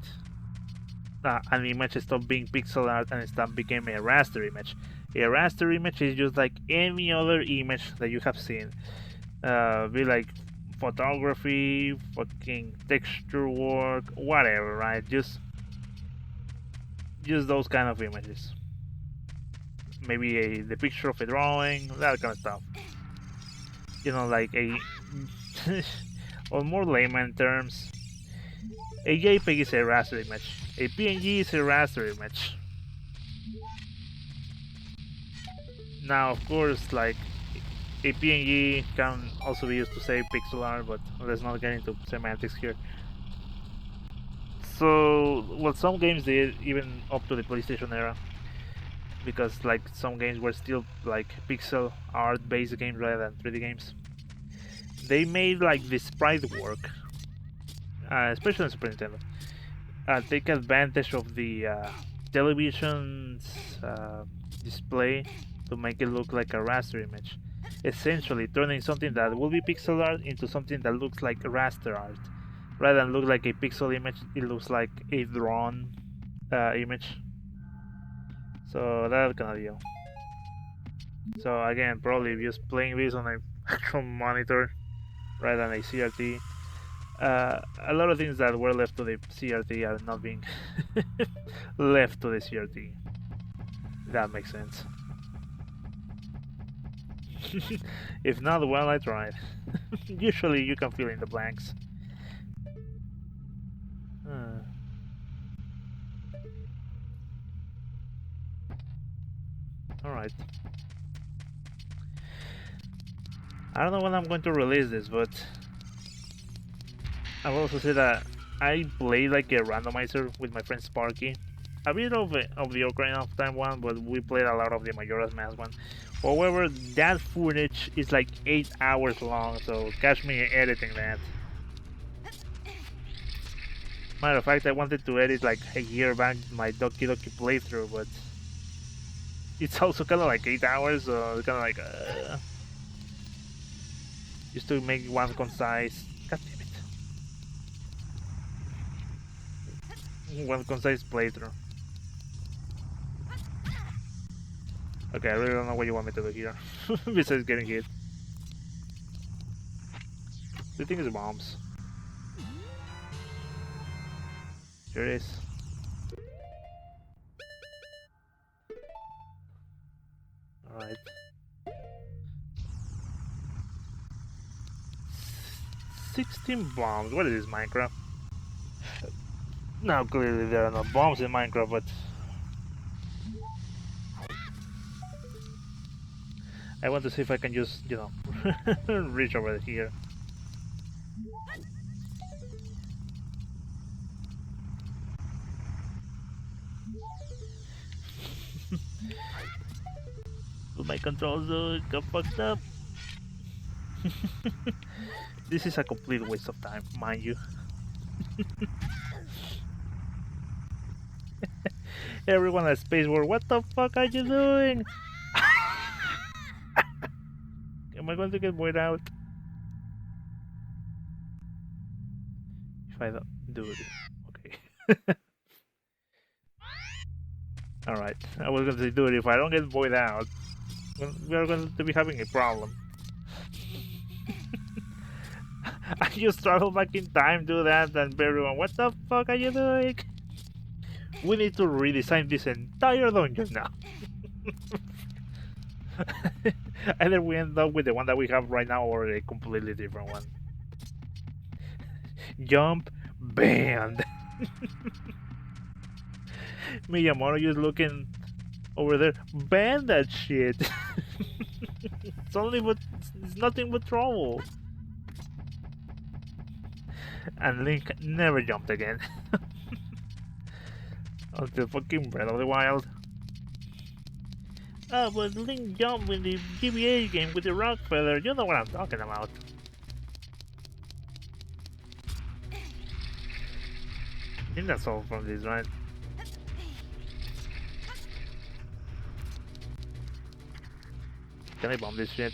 an image stopped being pixel art and it became a raster image. A raster image is just like any other image that you have seen. Be like photography, fucking texture work, whatever, right? Just those kind of images. Maybe the picture of a drawing, that kind of stuff. You know, like a or more layman terms, a JPEG is a raster image. A PNG is a raster image. Now, of course, like a PNG can also be used to say pixel art, but let's not get into semantics here. So, what some games did, even up to the PlayStation era, because like some games were still like pixel art based games rather than 3D games, they made like the sprite work, especially on Super Nintendo, take advantage of the television's display to make it look like a raster image, essentially turning something that will be pixel art into something that looks like raster art. Rather than look like a pixel image, it looks like a drawn image. So that's kind of deal. So again, probably just playing this on an actual monitor rather than a CRT. A lot of things that were left to the CRT are not being left to the CRT. That makes sense. If not, well, I tried. Usually you can fill in the blanks. Alright. I don't know when I'm going to release this, but I will also say that I play like a randomizer with my friend Sparky. A bit of the Ocarina of Time one, but we played a lot of the Majora's Mask one. However, that footage is like 8 hours long, so catch me editing that. Matter of fact, I wanted to edit like a year back my Doki Doki playthrough, but it's also kind of like 8 hours, so it's kind of like just to make one concise. God damn it! One concise playthrough. Okay, I really don't know what you want me to do here, besides getting hit. The thing is bombs. Sure is. Alright. 16 bombs. What is this, Minecraft? Now, clearly there are no bombs in Minecraft, but I want to see if I can just, you know, reach over here. But my controls got fucked up. This is a complete waste of time, mind you. Everyone at Spaceworld, what the fuck are you doing? Am I going to get void out? If I don't do it, okay. Alright, I was going to do it if I don't get void out. We are going to be having a problem. I just travel back in time, do that, and everyone, what the fuck are you doing? We need to redesign this entire dungeon now. Either we end up with the one that we have right now or a completely different one. Jump banned. Miyamoto just looking over there. Ban that shit. It's nothing but trouble. And Link never jumped again. Until fucking Breath of the Wild. Oh, but Link jumped in the GBA game with the rock feather. You know what I'm talking about. I think that's all from this, right? Can I bomb this shit?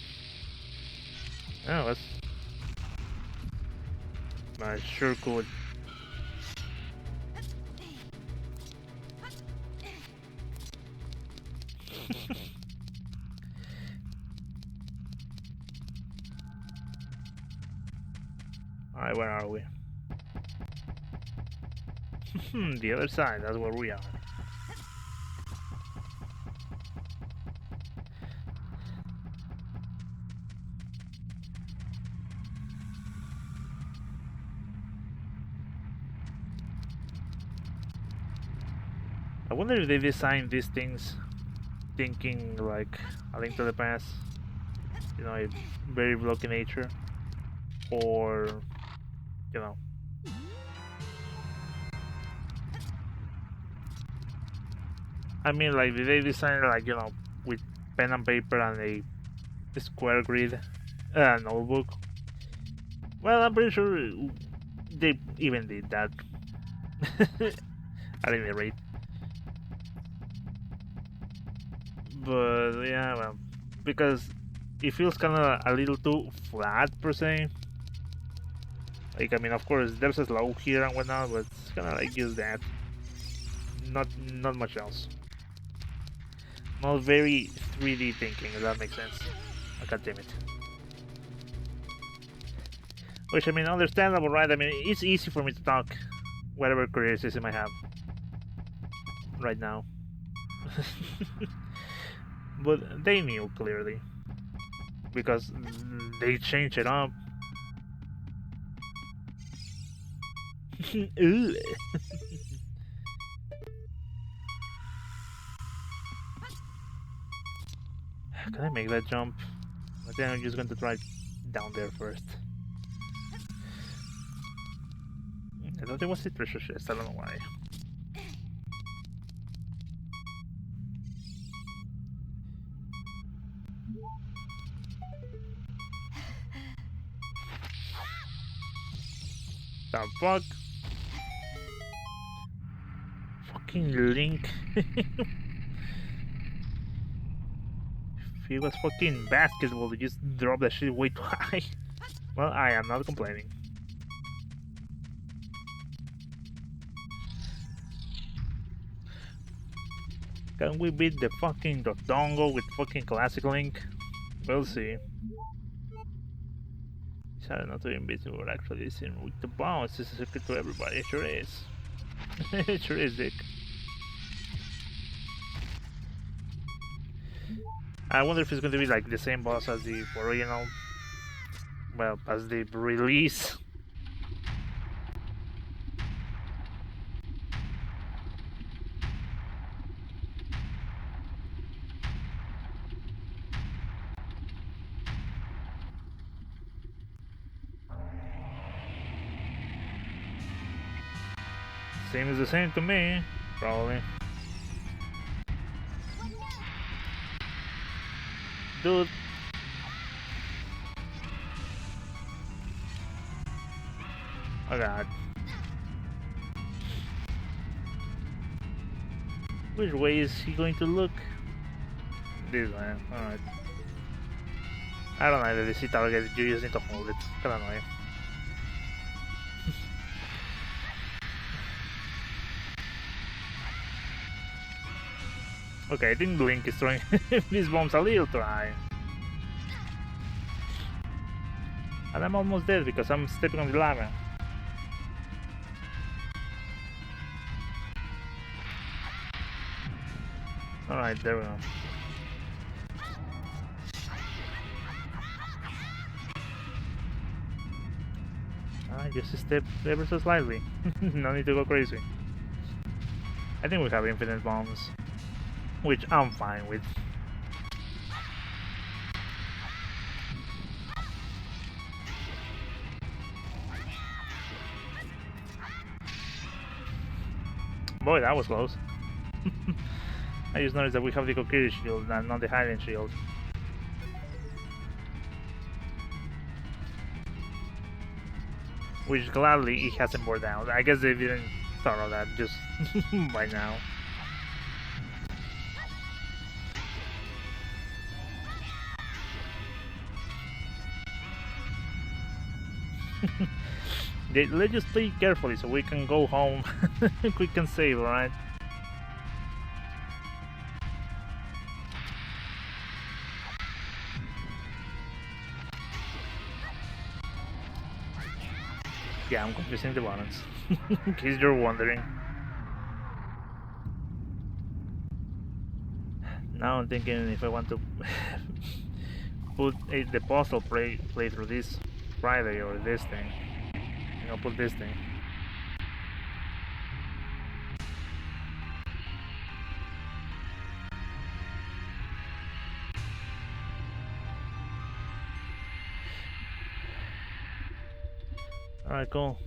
Oh, that's... I sure could. Alright, where are we? The other side, that's where we are. I wonder if they designed these things thinking like A Link to the Past, you know, a very blocky nature, or, you know, I mean, like, did they design like, you know, with pen and paper and a square grid notebook? Well, I'm pretty sure they even did that. At any rate. But yeah, well, because it feels kind of a little too flat per se. Like, I mean, of course, there's a slope here and whatnot, but it's kind of like just that. Not much else. Not very 3D thinking, if that makes sense. Oh, God damn it. Which, I mean, understandable, right? I mean, it's easy for me to talk whatever criticism I have right now. But they knew clearly, because they changed it up. Can I make that jump? I think I'm just going to try down there first. I thought there was a treasure chest, I don't know why. The fuck? Fucking Link. If he was fucking basketball, he just dropped that shit way too high. Well, I am not complaining. Can we beat the fucking Dodongo with fucking classic Link? We'll see. Sorry, not to invisible, but actually it's in with the bounce. It's a secret to everybody. It sure is. It sure is, Dick. I wonder if it's going to be like the same boss as the original. Well, as the release. Seems the same to me, probably. Dude. Oh god. Which way is he going to look? This way, alright. I don't know if the target, you just need to hold it. Kinda annoying. Okay, I think Link is throwing these bombs a little too high. And I'm almost dead because I'm stepping on the lava. Alright, there we go. I just step ever so slightly. No need to go crazy. I think we have infinite bombs, which I'm fine with. Boy, that was close. I just noticed that we have the Kokiri shield and not the Hiding shield. Which gladly it hasn't bore down. I guess they didn't thought of that just by now. Let's just play carefully so we can go home quick and save, alright? Yeah, I'm confusing the buttons, in case you're wondering. Now I'm thinking if I want to put the puzzle play through this Friday or this thing. I'll put this thing. Alright, cool.